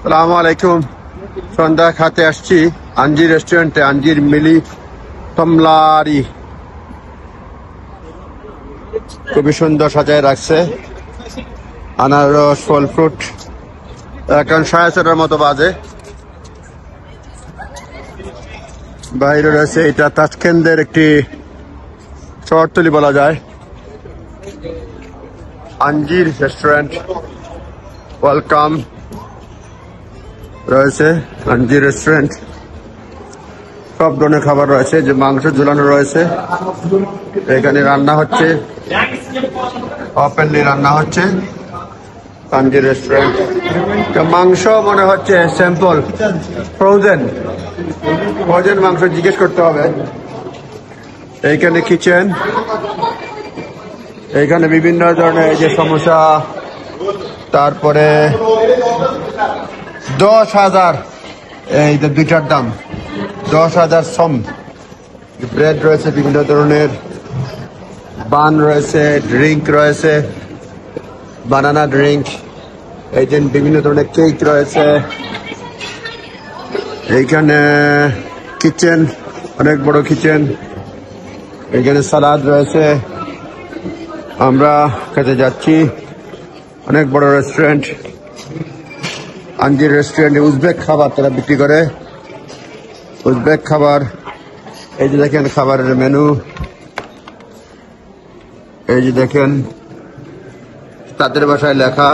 সালামু আলাইকুম। সন্ধ্যা খাতে আসছি আঞ্জির রেস্টুরেন্টে। আঞ্জির মিলি তমলারি খুবই সুন্দর সাজায় রাখছে। আনারস, ফল ফ্রুট। এখন 4:30 মতো বাজে। বাইরে রয়েছে, এটা তাসকেন্দের একটি শহরতলি বলা যায়। আঞ্জির রেস্টুরেন্ট, ওয়েলকাম রয়েছে। আঞ্জির রেস্টুরেন্ট সব ধরনের খাবার রয়েছে, যে মাংস ঝুলানো রয়েছে। এখানে রান্না হচ্ছে, ওপেনলি রান্না হচ্ছে আঞ্জির রেস্টুরেন্ট। মাংস মনে হচ্ছে স্যাম্পল, ফ্রোজেন মাংস জিজ্ঞেস করতে হবে। এইখানে কিচেন, এইখানে বিভিন্ন ধরনের এই যে সমোসা, তারপরে 10,000 এই যে দুইটার দাম 10,000 সম। ব্রেড রয়েছে, বিভিন্ন ধরনের বান রয়েছে, ড্রিঙ্ক রয়েছে, বানানা ড্রিঙ্ক, এই যে বিভিন্ন ধরনের কেক রয়েছে। এইখানে কিচেন, অনেক বড় কিচেন। এখানে সালাদ রয়েছে। আমরা খেতে যাচ্ছি। অনেক বড় রেস্টুরেন্ট, আঞ্জির রেস্টুরেন্টে উজবেক খাবার তারা বিক্রি করে। উজবেক খাবার, এই যে দেখেন খাবারের মেনু। এই যে দেখেন তাদের ভাষায় লেখা।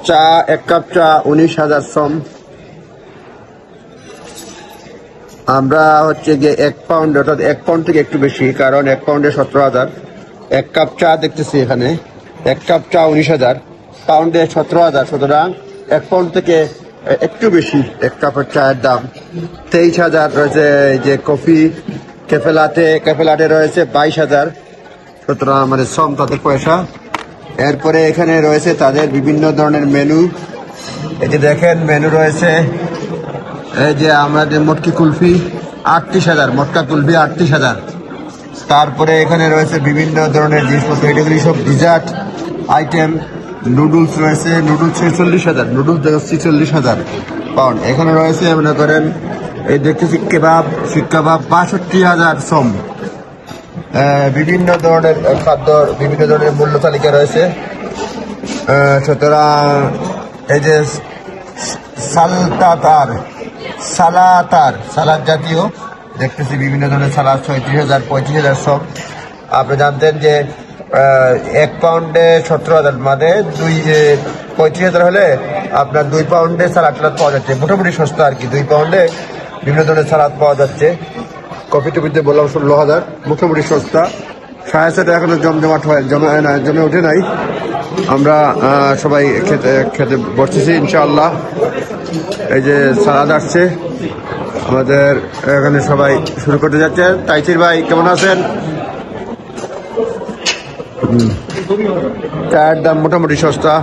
চা, 1 কাপ চা 19,000 সম। আমরা হচ্ছে গিয়ে 1 পাউন্ড, অর্থাৎ 1 পাউন্ড থেকে একটু বেশি, কারণ 1 পাউন্ডে 17,000। 1 কাপ চা দেখতেছি এখানে, 1 কাপ চা 19,000, পাউন্ডে 17,000। সুতরাং 1 পাউন্ড থেকে একটু বেশি 1 কাপের চায়ের দাম। 23,000 রয়েছে এই যে কফি, ক্যাফে লাটে রয়েছে 22,000। সুতরাং আমাদের সম তাদের পয়সা। এরপরে এখানে রয়েছে তাদের বিভিন্ন ধরনের মেনু। এই যে দেখেন মেনু রয়েছে। এই যে আমাদের মটকি কুলফি 38,000, মটকা কুলফি 38,000। তারপরে এখানে রয়েছে বিভিন্ন ধরনের জিনিসপত্র, এগুলি সব ডিজার্ট আইটেম। নুডলস রয়েছে, নুডলস 46,000, নুডলস 46,000 পাউন্ড। এখানে রয়েছে মনে করেন এই দেখতেছি কেবাব, শিক কাবাব 62,000 সম। বিভিন্ন ধরনের খাদ্য, বিভিন্ন ধরনের মূল্য তালিকা রয়েছে। সুতরাং এই যে সালাদ জাতীয় দেখতেছি বিভিন্ন ধরনের সালাদ 36,000, 35,000 সব। আপনি জানতেন যে 1 পাউন্ডে 17,000, মানে 35,000 হলে আপনার 2 পাউন্ডে সালাদ পাওয়া যাচ্ছে। মোটামুটি সস্তা আর কি, 2 পাউন্ডে বিভিন্ন ধরনের সালাদ পাওয়া যাচ্ছে। কফি টপিতে বললাম 16,000, মোটামুটি সস্তা। 7:30 এখনো জমে ওঠে নাই। আমরা সবাই খেতে বসতেছি ইনশাআল্লাহ। এই যে সালাদ আসছে আমাদের এখানে, সবাই শুরু করতে যাচ্ছে। তাইসির ভাই কেমন আছেন? চায়ের দাম মোটামুটি সস্তা।